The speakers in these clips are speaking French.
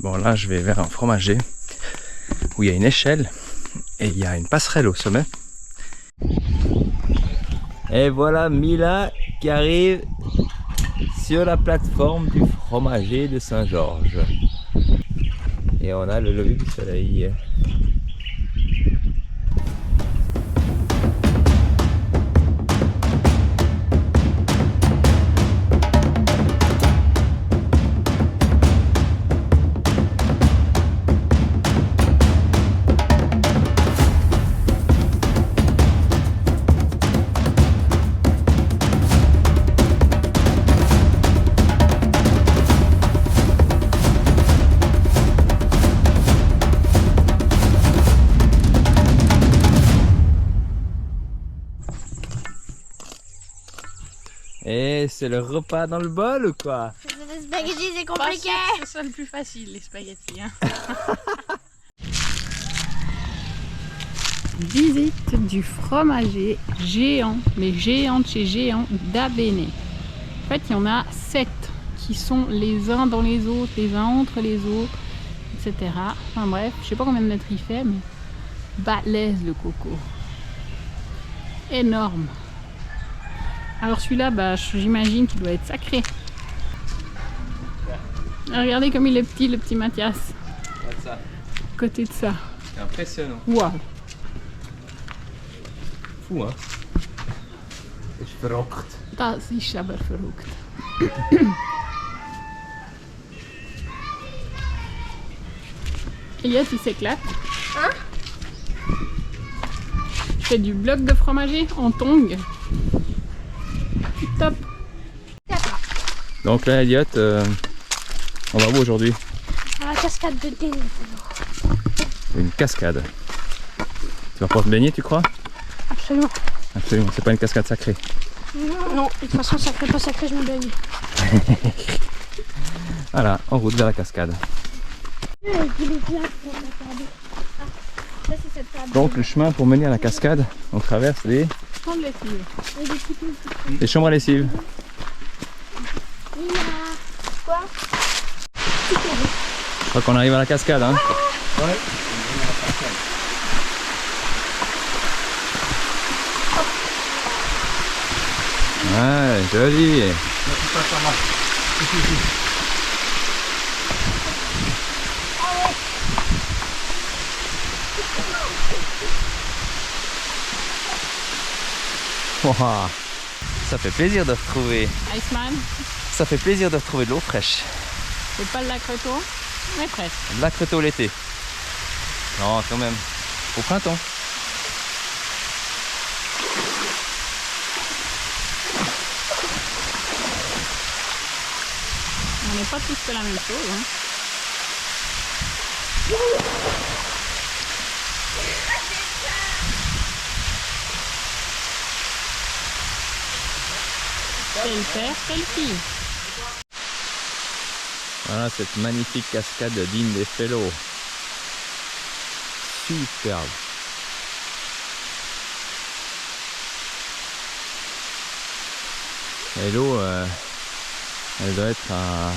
Bon là je vais vers un fromager où il y a une échelle et il y a une passerelle au sommet. Et voilà Mila qui arrive sur la plateforme du fromager de Saint-Georges. Et on a le lever du soleil. Et c'est le repas dans le bol ou quoi? Les spaghettis c'est compliqué. C'est ça le plus facile, les spaghettis. Hein. Visite du fromager géant, mais géant de chez géant d'Abéné. En fait, il y en a 7 qui sont les uns dans les autres, les uns entre les autres, etc. Enfin bref, je sais pas combien de mètres il fait, mais balèze le coco. Énorme. Alors celui-là, bah, j'imagine qu'il doit être sacré. Regardez comme il est petit, le petit Mathias. Regarde ça. Côté de ça. C'est impressionnant. Waouh. Fou hein. Ich verrückt. Das ist aber verrückt. Elliot, il s'éclate. Hein? Je fais du bloc de fromager en tongs. Top. Donc là Elliot, on va où aujourd'hui? À la cascade de Dénès. Une cascade. Tu vas pouvoir te baigner tu crois? Absolument. Absolument, c'est pas une cascade sacrée. Non, de toute façon, sacré, pas sacré, je me baigne. Voilà, en route vers la cascade. Donc le chemin pour mener à la cascade, on traverse les chambres à lessive. Quoi? Je crois qu'on arrive à la cascade hein. Ouais. Ouais, joli. Wow. Ça fait plaisir de retrouver. Iceman, Ça fait plaisir de retrouver de l'eau fraîche. c'est pas le lac Retour, mais presque. De la crête l'été. Non, quand même. Au printemps. On n'est pas tous fait la même chose. Hein. C'est le père, c'est le fille. Voilà cette magnifique cascade digne des Fellows. Superbe. Et l'eau, elle doit être à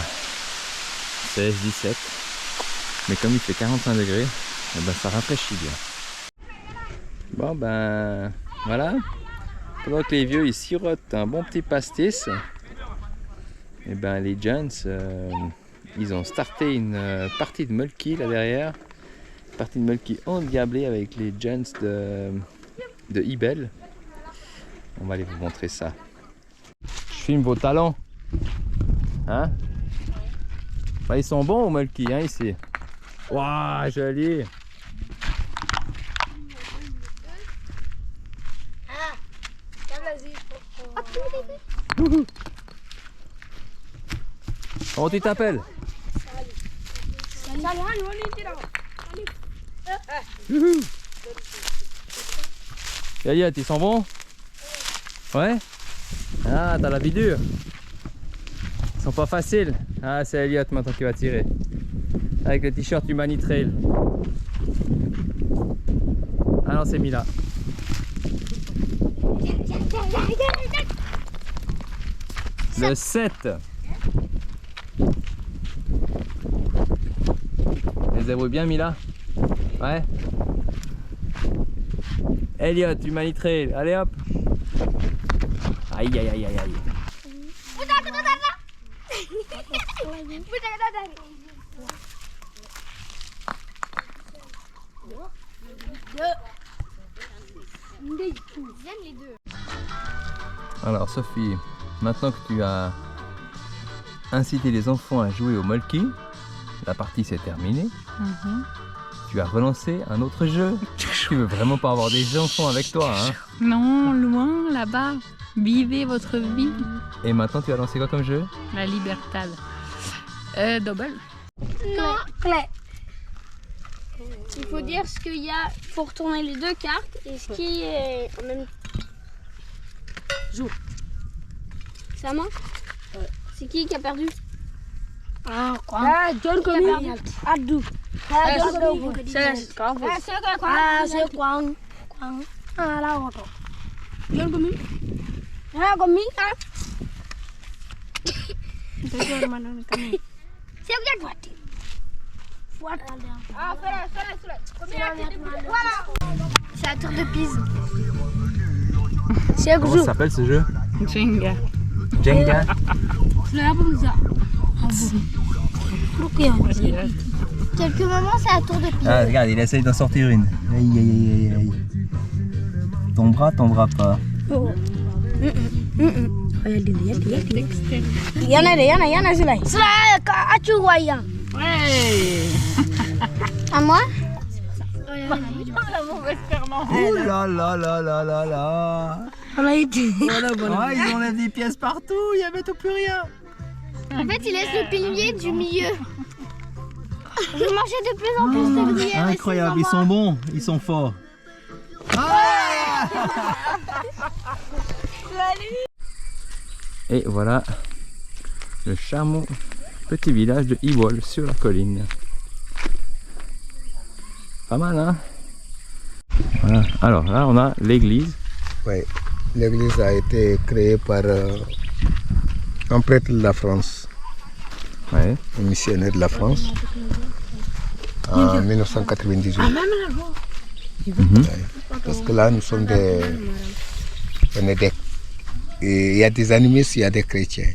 16-17. Mais comme il fait 45 degrés, eh ben, ça rafraîchit bien. Bon ben voilà. Pendant que les vieux ils sirotent un bon petit pastis, et ben les Jones ils ont starté une partie de mulky là derrière. Une partie de mulky endiablée avec les Jones de Ibel. On va aller vous montrer ça. Je filme vos talents. Hein? Bah, ils sont bons au mulky hein, ici. Waouh, joli! Comment tu t'appelles? Elliot, ils sont bons? Ouais? Ah, t'as la vie dure. Ils sont pas faciles. Ah, c'est Elliot maintenant qui va tirer. Avec le t-shirt Humani Trail. Ah non, c'est Mila. Le 7. se débrouille bien, Mila? Ouais. Elliot, Humanity Trail, allez hop. Aïe aïe aïe aïe aïe. Alors Sophie, maintenant que tu as incité les enfants à jouer au molki, la partie s'est terminée. Tu as relancé un autre jeu. Tu veux vraiment pas avoir des enfants avec toi, hein? Non, loin, là-bas. Vivez votre vie. Et maintenant tu as lancé quoi comme jeu? La Libertad. Double. Non, clé. Il faut dire ce qu'il y a pour tourner les deux cartes et ce qui est en même joue. C'est à moi? C'est qui a perdu? Ah, quoi? John Comi. Abdou. C'est Kwang. Ah, là, on entend. John Comi. Ah, Comi. C'est bien quoi? C'est la tour de Pise. C'est Comment ça s'appelle ce jeu? Jenga. Jenga. Quelques moments, c'est la tour de Pise. Ah, regarde, il essaye d'en sortir une. Aïe aïe aïe aïe. Tombera pas. Yana, Ouais. à moi? La mauvaise permanence. Oh là là là là là là. On a été. Ah, ils enlèvent des pièces partout, il n'y avait tout plus rien. En fait, il laisse le pilier du milieu. Je mangeais de plus en plus de gruyère. Incroyable, ils sont bons, ils sont forts. Et voilà le charmant petit village de Iwol sur la colline. Pas mal, hein? Voilà. Alors là, on a l'église. Oui, l'église a été créée par un prêtre de la France, Ouais. un missionnaire de la France, en 1998. Mhm. Parce que là, nous sommes il y a des animistes, il y a des chrétiens.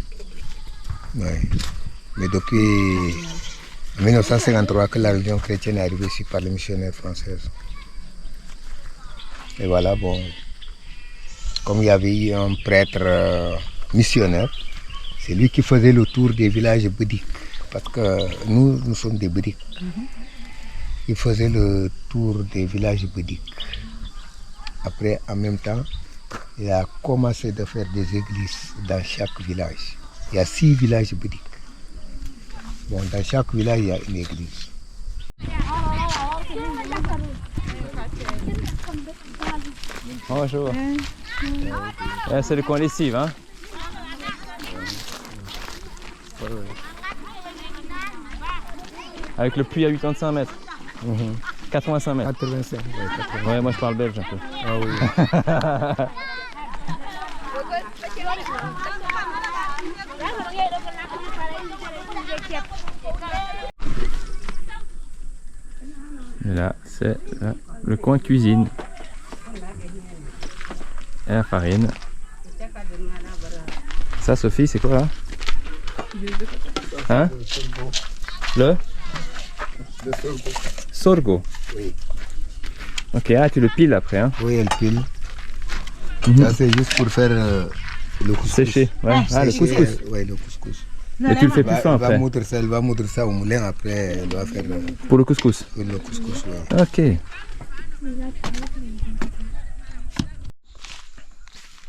Ouais. Mais depuis 1953 que la religion chrétienne est arrivée ici par les missionnaires françaises. Et voilà, bon, comme il y avait eu un prêtre missionnaire, c'est lui qui faisait le tour des villages bouddhiques. Parce que nous sommes des bouddhiques. Il faisait le tour des villages bouddhiques. Après, en même temps, il a commencé de faire des églises dans chaque village. Il y a 6 villages bouddhiques. Bon, dans chaque village, il y a une église. Bonjour. C'est le coin lessive, hein? Avec le puits à 85 mètres. 85 mètres. 85. Ouais, moi je parle belge un peu. Ah oui. Et là, c'est le coin cuisine. Et la farine. Ça, Sophie, c'est quoi là? Hein? Le sorgho. Oui. Ok, ah, tu le piles après, hein? Oui, elle pile. Mhm. Ça, c'est juste pour faire le couscous. Séché, ouais. Ah, le Sécher, couscous. Oui, le couscous. Et tu le fais plus fin Elle va après. moudre ça au moulin, après elle va faire Pour le couscous. le couscous. Ouais. Ok.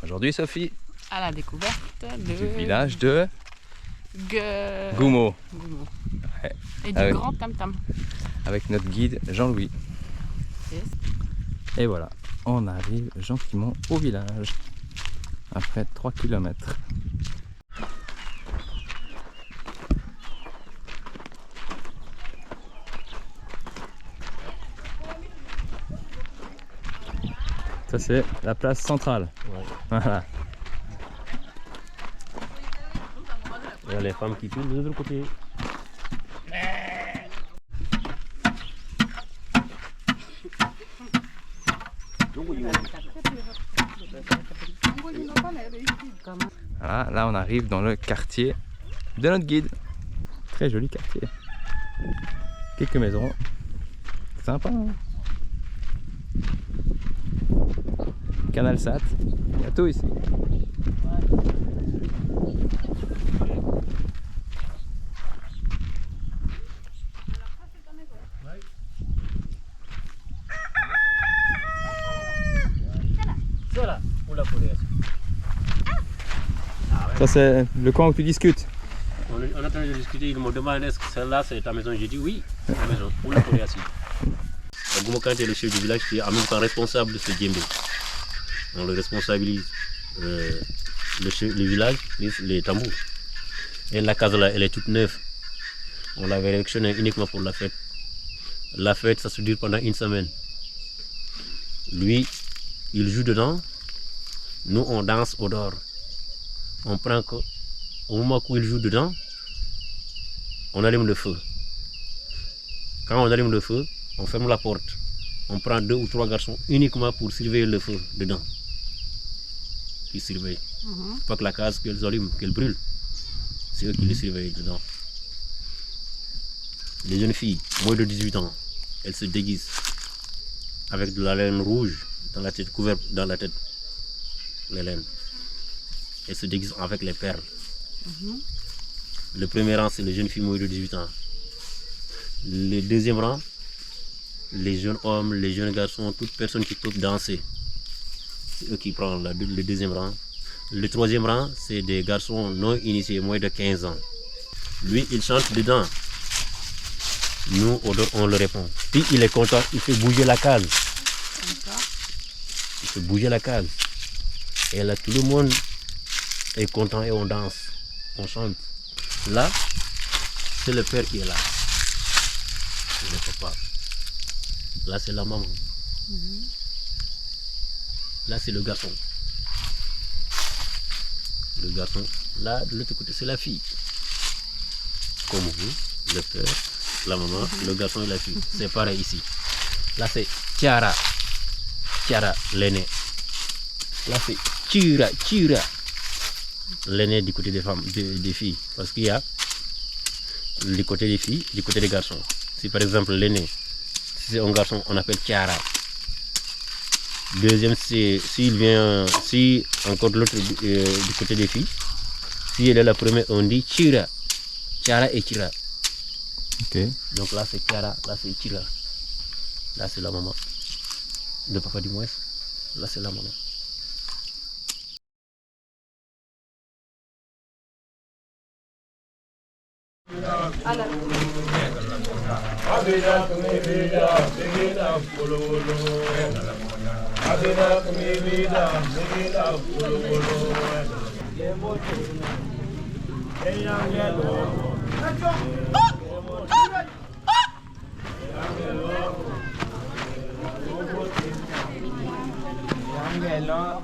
Aujourd'hui, Sophie, À la découverte du de village de Goumo. Goumo, Ouais. Et du Ah oui. Grand Tam Tam. avec notre guide Jean-Louis. Yes. Et voilà, on arrive gentiment au village, après 3 km. Ça c'est la place centrale. Voilà. Il y a les femmes qui filment de l'autre côté. Voilà, là on arrive dans le quartier de notre guide. Très joli quartier. Quelques maisons. Sympa, hein? Canal Sat. Il y a tout ici. Ça c'est le coin où tu discutes. On est en train de discuter, ils m'ont demandé est-ce que celle-là c'est ta maison. J'ai dit oui, c'est ma maison. Où la Corée assis. Goumokan est le chef du village qui est en même temps responsable de ce djembé. On le responsabilise le village, les tambours. Et la case là, elle est toute neuve. On l'avait réfectionnée uniquement pour la fête. La fête, ça se dure pendant une semaine. Lui, il joue dedans. Nous, on danse au dehors. On prend que, au moment où il joue dedans, on allume le feu. Quand on allume le feu, on ferme la porte. On prend 2 ou 3 garçons uniquement pour surveiller le feu dedans. Ils surveillent. Pas que la case qu'elles allument, qu'elles brûlent. C'est eux qui les surveillent dedans. Les jeunes filles, moins de 18 ans, elles se déguisent avec de la laine rouge dans la tête, couverte dans la tête, les laines. Elles se déguisent avec les perles. Le premier rang, c'est les jeunes filles moins de 18 ans. Le deuxième rang, les jeunes hommes, les jeunes garçons, toute personne qui peut danser. C'est eux qui prennent le deuxième rang. Le troisième rang, c'est des garçons non initiés, moins de 15 ans. Lui, il chante dedans. Nous, on le répond. Puis il est content, il fait bouger la case. Il fait bouger la case. Et là, tout le monde est content et on danse, on chante. Là, c'est le père qui est là. C'est le papa. Là, c'est la maman. Là, c'est le garçon. Le garçon. Là, de l'autre côté, c'est la fille. Comme vous, le père, la maman, le garçon et la fille. C'est pareil ici. Là, c'est Tiara. Tiara, l'aîné. Là, c'est Tira. L'aîné du côté des femmes, des filles. Parce qu'il y a du côté des filles, du côté des garçons. Si par exemple l'aîné, si c'est un garçon, on appelle Tiara. Deuxième, c'est s'il vient, si encore l'autre du côté des filles, si elle est la première, on dit Tira. Tiara et Tira. Ok. Donc là c'est Tiara, là c'est Tira. Là c'est la maman. Le papa du moins. Là c'est la maman. Bella